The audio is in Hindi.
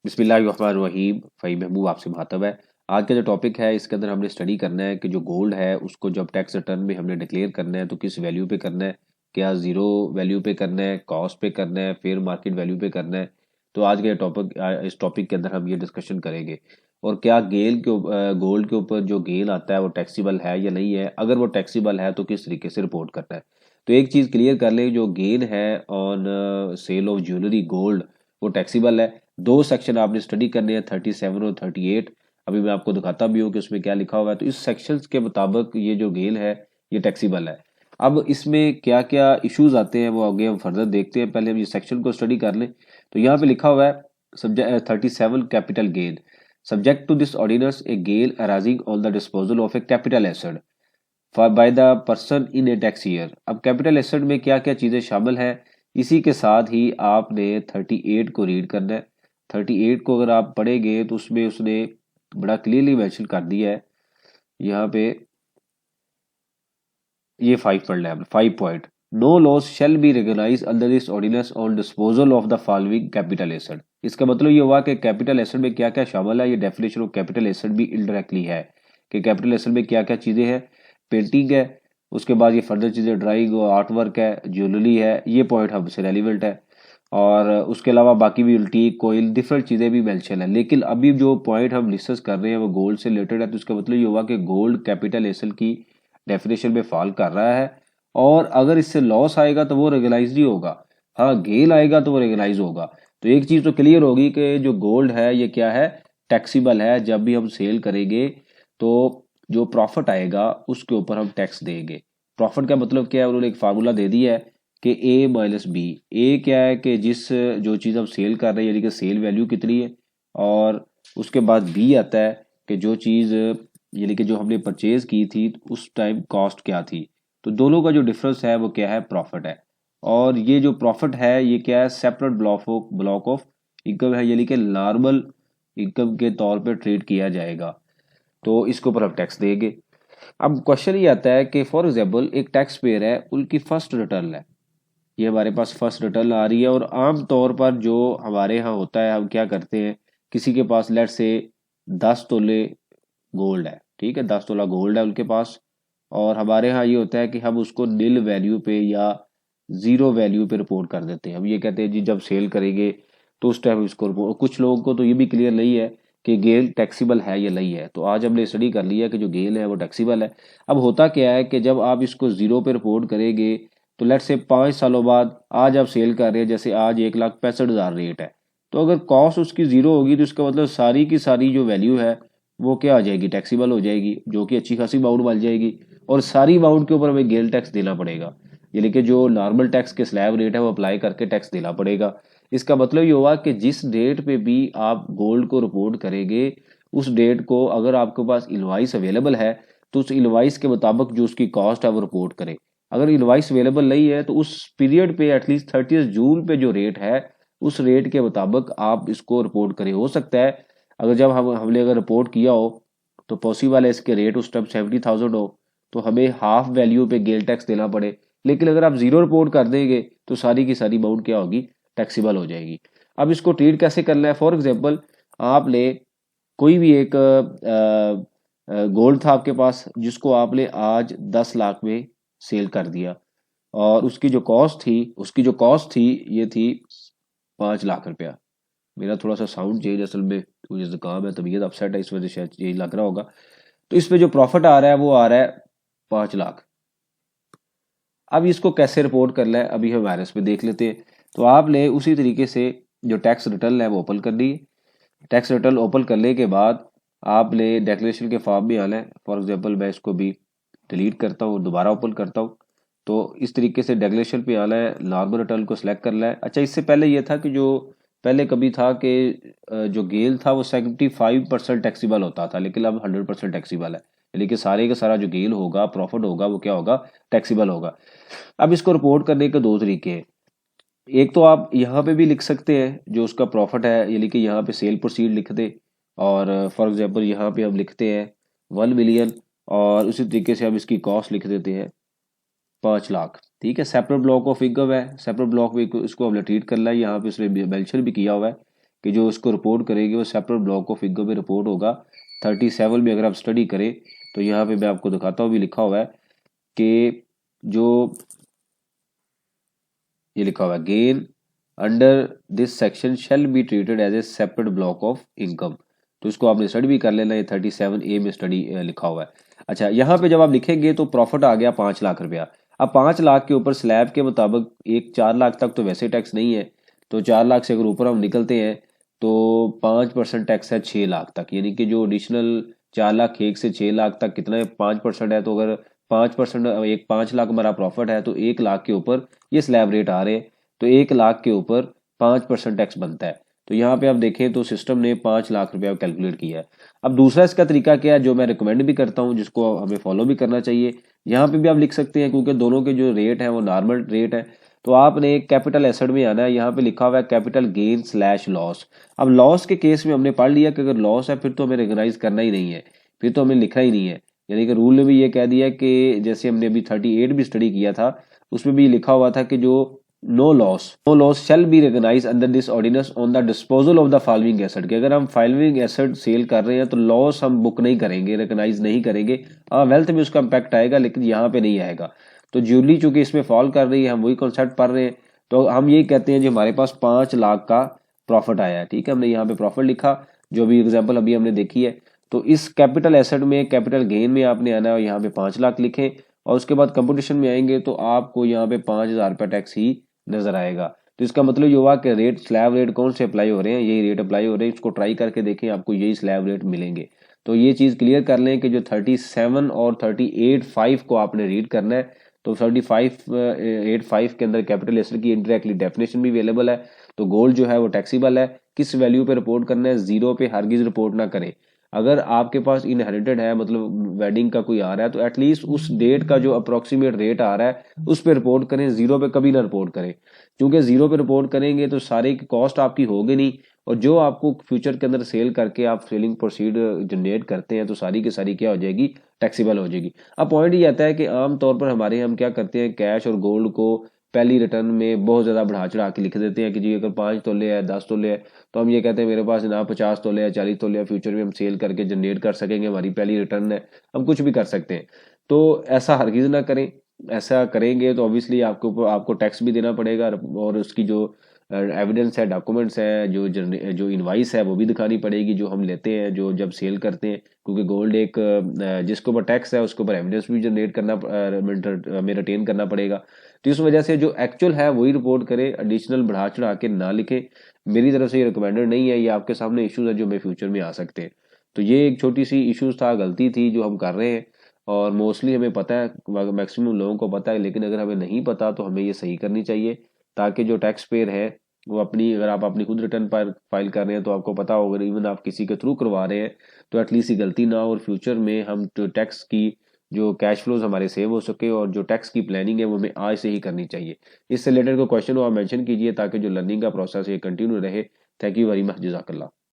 बिस्मिल्लाहिर्रहमानिर्रहीम। फ़हीम महबूब आपसे मुखातब है। आज का जो टॉपिक है इसके अंदर हमने स्टडी करना है कि जो गोल्ड है उसको जब टैक्स रिटर्न में हमने डिक्लेयर करना है तो किस वैल्यू पे करना है, क्या ज़ीरो वैल्यू पे करना है, कॉस्ट पे करना है, फेयर मार्केट वैल्यू पे करना है। तो आज के इस टॉपिक के अंदर हम ये डिस्कशन करेंगे। और क्या गोल्ड के ऊपर जो गेन आता है वो टैक्सीबल है या नहीं है, अगर वो टैक्सीबल है तो किस तरीके से रिपोर्ट करना है। तो एक चीज़ क्लियर कर लें, जो गेन है on sale of jewellery gold वो टैक्सीबल है। दो सेक्शन आपने स्टडी करने हैं, 37 और 38। अभी मैं आपको दिखाता भी हूँ कि उसमें क्या लिखा हुआ है। तो इस सेक्शन के मुताबिक ये जो गेन है ये टैक्सीबल है। अब इसमें क्या क्या इश्यूज आते हैं वो आगे हम फर्दर देखते हैं, पहले हम ये सेक्शन को स्टडी कर लें। तो यहाँ पे लिखा हुआ है subject 37 capital gain. Subject to this ordinance a gain arising on the disposal of a capital asset by the person in a tax year. अब कैपिटल एसेट में क्या क्या चीज़ें शामिल हैं, इसी के साथ ही आपने 38 को रीड करना है। 38 को अगर आप पढ़ेंगे तो उसमें उसने बड़ा क्लियरली मेंशन कर दिया है। यहाँ पे ये 5 पढ़ लें आपने। 5 point, no loss shall be recognise under this ordinance on disposal of the following capital asset. इसका मतलब ये हुआ कि कैपिटल एसेट में क्या क्या शामिल है। ये डेफिनेशन ऑफ कैपिटल एसेट भी इनडायरेक्टली है कि कैपिटल एसेट में क्या क्या चीज़ें हैं। पेंटिंग है, उसके बाद ये फर्दर चीज़ें ड्राइंग और आर्ट वर्क है, ज्वेलरी है, ये पॉइंट हमसे रेलिवेंट है। और उसके अलावा बाकी भी टीक कोयल डिफरेंट चीज़ें भी मेंशन है। लेकिन अभी जो पॉइंट हम डिस्कस कर रहे हैं वो गोल्ड से रिलेटेड है। तो इसका मतलब ये हुआ कि गोल्ड कैपिटल एसेट की डेफिनेशन में फॉल कर रहा है। और अगर इससे लॉस आएगा तो वो रेगुलाइज नहीं होगा, हाँ गेन आएगा तो वो रेगुलाइज होगा। तो एक चीज़ तो क्लियर होगी कि जो गोल्ड है ये क्या है, टैक्सीबल है। जब भी हम सेल करेंगे तो जो प्रॉफिट आएगा उसके ऊपर हम टैक्स देंगे। प्रॉफिट का मतलब क्या है, उन्होंने एक फार्मूला दे दिया है कि ए माइनस बी। ए क्या है कि जो चीज़ हम सेल कर रहे हैं यानी कि सेल वैल्यू कितनी है, और उसके बाद बी आता है कि जो चीज़ यानी कि जो हमने परचेज की थी उस टाइम कॉस्ट क्या थी। तो दोनों का जो डिफरेंस है वो क्या है, प्रॉफिट है। और ये जो प्रॉफिट है ये क्या है, सेपरेट ब्लॉक ऑफ इनकम है, यानी कि नॉर्मल इनकम के तौर पे ट्रीट किया जाएगा। तो इसके ऊपर हम टैक्स देंगे। अब क्वेश्चन ये आता है कि फॉर एग्जाम्पल एक टैक्स पेयर है, उनकी फर्स्ट रिटर्न है, ये हमारे पास फर्स्ट रिटर्न आ रही है। और आम तौर पर जो हमारे यहाँ होता है, हम क्या करते हैं, किसी के पास लेट से 10 तोले गोल्ड है, ठीक है, 10 तोला गोल्ड है उनके पास। और हमारे यहाँ ये होता है कि हम उसको नील वैल्यू पे या जीरो वैल्यू पे रिपोर्ट कर देते हैं। हम ये कहते हैं जी जब सेल करेंगे तो उस टाइम इसको रिपोर्ट। कुछ लोगों को तो ये भी क्लियर नहीं है कि गेन टैक्सीबल है या नहीं है। तो आज हमने स्टडी कर लिया कि जो गेन है वो टैक्सीबल है। अब होता क्या है कि जब आप इसको जीरो पे रिपोर्ट करेंगे तो लेट से 5 सालों बाद आज आप सेल कर रहे हैं, जैसे आज 1,65,000 रेट है, तो अगर कॉस्ट उसकी जीरो होगी तो इसका मतलब सारी की सारी जो वैल्यू है वो क्या आ जाएगी, टैक्सीबल हो जाएगी, जो कि अच्छी खासी अमाउंट बन जाएगी। और सारी अमाउंट के ऊपर हमें गेल टैक्स देना पड़ेगा, यानी कि जो नॉर्मल टैक्स के स्लैब रेट है वो अप्लाई करके टैक्स देना पड़ेगा। इसका मतलब ये हुआ कि जिस डेट पे भी आप गोल्ड को रिपोर्ट करेंगे उस डेट को अगर आपके पास इनवॉइस अवेलेबल है तो उस इनवॉइस के मुताबिक जो उसकी कॉस्ट है वो रिपोर्ट करें। अगर इनवॉइस अवेलेबल नहीं है तो उस पीरियड पे एटलीस्ट 30 जून पे जो रेट है उस रेट के मुताबिक आप इसको रिपोर्ट करें। हो सकता है अगर जब हमने अगर रिपोर्ट किया हो तो पॉसिबल है इसके रेट उस टाइम 70,000 हो तो हमें हाफ वैल्यू पे गेल टैक्स देना पड़े। लेकिन अगर आप जीरो रिपोर्ट कर देंगे तो सारी की सारी अमाउंट क्या होगी, टैक्सीबल हो जाएगी। अब इसको ट्रीट कैसे करना है, फॉर एग्जाम्पल आपने कोई भी एक गोल्ड था आपके पास जिसको आपने आज 10 लाख में सेल कर दिया, और उसकी जो कॉस्ट थी ये थी 5 लाख रुपया। मेरा थोड़ा सा साउंड चेंज, असल में मुझे जुकाम है, तबीयत अपसेट है, इस वजह से शायद यही लग रहा होगा। तो इसमें जो प्रॉफिट आ रहा है वो आ रहा है 5 लाख। अब इसको कैसे रिपोर्ट करना है अभी हम वायरस में देख लेते हैं। तो आपने उसी तरीके से जो टैक्स रिटर्न है वो ओपन करनी है। टैक्स रिटर्न ओपन करने के बाद आपने डेक्लेरेशन के फॉर्म में आना है। फॉर एग्जांपल मैं इसको भी डिलीट करता हूँ, दोबारा ओपन करता हूँ। तो इस तरीके से डेक्लेरेशन पे आना है, नॉर्मल रिटर्न को सिलेक्ट करना है। अच्छा, इससे पहले ये था कि जो पहले कभी था कि जो गेल था वो 75% टैक्सीबल होता था, लेकिन अब 100% टैक्सीबल है, यानी कि सारे का सारा जो गेल होगा, प्रॉफिट होगा, वो क्या होगा, टैक्सीबल होगा। अब इसको रिपोर्ट करने के दो तरीके हैं। एक तो आप यहाँ पे भी लिख सकते हैं जो उसका प्रॉफिट है, यानी कि यहाँ पे सेल प्रोसीड लिख दे। और फॉर एग्जांपल यहाँ पे हम लिखते हैं 1 मिलियन, और उसी तरीके से हम इसकी कॉस्ट लिख देते हैं 5 लाख। ठीक है, सेपरेट ब्लॉक ऑफ इनकम है, सेपरेट ब्लॉक में इसको हमने ट्रीट करना है। यहाँ पे उसने मेंशन भी किया हुआ है कि जो उसको रिपोर्ट करेगी वो सेपरेट ब्लॉक ऑफ इनकम में रिपोर्ट होगा। 37 में अगर आप स्टडी करें तो यहाँ पे मैं आपको दिखाता हूँ, भी लिखा हुआ है कि जो ये लिखा हुआ है, gain under this section shall be treated as a separate block of income. तो इसको आपने स्टडी भी कर लेना, ये 37A में स्टडी लिखा हुआ है। अच्छा, यहाँ पे जब आप लिखेंगे तो प्रॉफिट आ गया 5 लाख रुपया। अब 5 लाख के ऊपर स्लैब के मुताबिक एक 4 लाख तक तो वैसे टैक्स नहीं है, तो 4 लाख से अगर ऊपर हम निकलते हैं तो 5% टैक्स है 6 लाख तक, यानी कि जो एडिशनल 4 लाख एक से 6 लाख तक कितना है, 5% है। तो अगर 5%, एक 5 लाख हमारा प्रॉफिट है तो 1 लाख के ऊपर ये स्लैब रेट आ रहे हैं, तो 1 लाख के ऊपर 5% टैक्स बनता है। तो यहाँ पे आप देखें तो सिस्टम ने 5 लाख रुपया कैलकुलेट किया है। अब दूसरा इसका तरीका क्या है, जो मैं रिकमेंड भी करता हूँ, जिसको हमें फॉलो भी करना चाहिए, यहाँ पे भी आप लिख सकते हैं, क्योंकि दोनों के जो रेट है वो नॉर्मल रेट है। तो आपने कैपिटल एसेट में आना है, यहाँ पे लिखा हुआ है कैपिटल गेन स्लैश लॉस। अब लॉस के केस में हमने पढ़ लिया कि अगर लॉस है फिर तो हमें रिकॉग्नाइज करना ही नहीं है, फिर तो हमें लिखना ही नहीं है। यानी कि रूल ने भी ये कह दिया कि जैसे हमने अभी 38 भी स्टडी किया था, उसमें भी लिखा हुआ था कि जो no loss shall be recognise under this ordinance on the disposal of the following asset, कि अगर हम फॉलोइंग एसेट सेल कर रहे हैं तो लॉस हम बुक नहीं करेंगे, रिकॉग्नाइज नहीं करेंगे। हाँ, वेल्थ में उसका इम्पैक्ट आएगा लेकिन यहाँ पे नहीं आएगा। तो ज्यूरली चूंकि इसमें फॉल कर रही है, हम वही कॉन्सेप्ट पढ़ रहे हैं, तो हम यही कहते हैं जो हमारे पास 5 लाख का प्रॉफिट आया है, ठीक है, हमने यहाँ पे प्रॉफिट लिखा, जो भी एग्जाम्पल अभी हमने देखी है। तो इस कैपिटल एसेट में कैपिटल गेन में आपने आना है, यहाँ पे 5 लाख लिखें, और उसके बाद कंपटीशन में आएंगे तो आपको यहाँ पे 5,000 रुपया टैक्स ही नजर आएगा। तो इसका मतलब ये हुआ कि रेट, स्लैब रेट कौन से अप्लाई हो रहे हैं, यही रेट अप्लाई हो रहे हैं। इसको ट्राई करके देखें, आपको यही स्लैब रेट मिलेंगे। तो ये चीज़ क्लियर कर लें कि जो 37 और 38(5) को आपने रीड करना है। तो 35(8)(5) के अंदर कैपिटल एसेट की इंडायरेक्टली डेफिनेशन भी अवेलेबल है। तो गोल्ड जो है वो टैक्सीबल है, किस वैल्यू पे रिपोर्ट करना है, 0 पे हरगिज रिपोर्ट ना करें। अगर आपके पास इनहेरिटेड है, मतलब वेडिंग का कोई आ रहा है, तो एटलीस्ट उस डेट का जो अप्रोक्सीमेट रेट आ रहा है उस पर रिपोर्ट करें, 0 पे कभी ना रिपोर्ट करें। क्योंकि 0 पे रिपोर्ट करेंगे तो सारे की कॉस्ट आपकी होगी नहीं, और जो आपको फ्यूचर के अंदर सेल करके आप सेलिंग प्रोसीड जनरेट करते हैं तो सारी की सारी क्या हो जाएगी, टैक्सीबल हो जाएगी। अब पॉइंट ये आता है कि आमतौर पर हमारे हम क्या करते हैं, कैश और गोल्ड को पहली रिटर्न में बहुत ज़्यादा बढ़ा चढ़ा के लिख देते हैं कि जी अगर 5 तोले है, 10 तोले है, तो हम ये कहते हैं मेरे पास ना 50 तोले है, 40 तोले है, फ्यूचर में हम सेल करके जनरेट कर सकेंगे, हमारी पहली रिटर्न है, हम कुछ भी कर सकते हैं। तो ऐसा हरगिज ना करें। ऐसा करेंगे तो ऑब्वियसली आपको टैक्स भी देना पड़ेगा, और उसकी जो एविडेंस है, डॉक्यूमेंट्स है, जो इनवाइस है वो भी दिखानी पड़ेगी जो हम लेते हैं, जो जब सेल करते हैं। क्योंकि गोल्ड एक जिसके ऊपर टैक्स है उसके ऊपर एविडेंस भी जनरेट करना में रिटेन करना पड़ेगा। तो इस वजह से जो एक्चुअल है वही रिपोर्ट करें, एडिशनल बढ़ा चढ़ा के ना लिखें। मेरी तरफ से ये रिकमेंडेड नहीं है, ये आपके सामने इश्यूज है जो हमें फ्यूचर में आ सकते हैं। तो ये एक छोटी सी इश्यूज था, गलती थी जो हम कर रहे हैं, और मोस्टली हमें पता है, मैक्सिमम लोगों को पता है, लेकिन अगर हमें नहीं पता तो हमें ये सही करनी चाहिए, ताकि जो टैक्स पेयर है वो अपनी, अगर आप अपनी खुद रिटर्न पर फाइल कर रहे हैं तो आपको पता होगा, इवन आप किसी के थ्रू करवा रहे हैं तो एटलीस्ट ये गलती ना हो, और फ्यूचर में हम टैक्स की जो कैश फ्लोज हमारे सेव हो सके, और जो टैक्स की प्लानिंग है वो हमें आज से ही करनी चाहिए। इससे रिलेटेड कोई क्वेश्चन हो आप मेंशन कीजिए, ताकि जो लर्निंग का प्रोसेस है कंटिन्यू रहे। थैंक यू वेरी मच, जज़ाकल्लाह।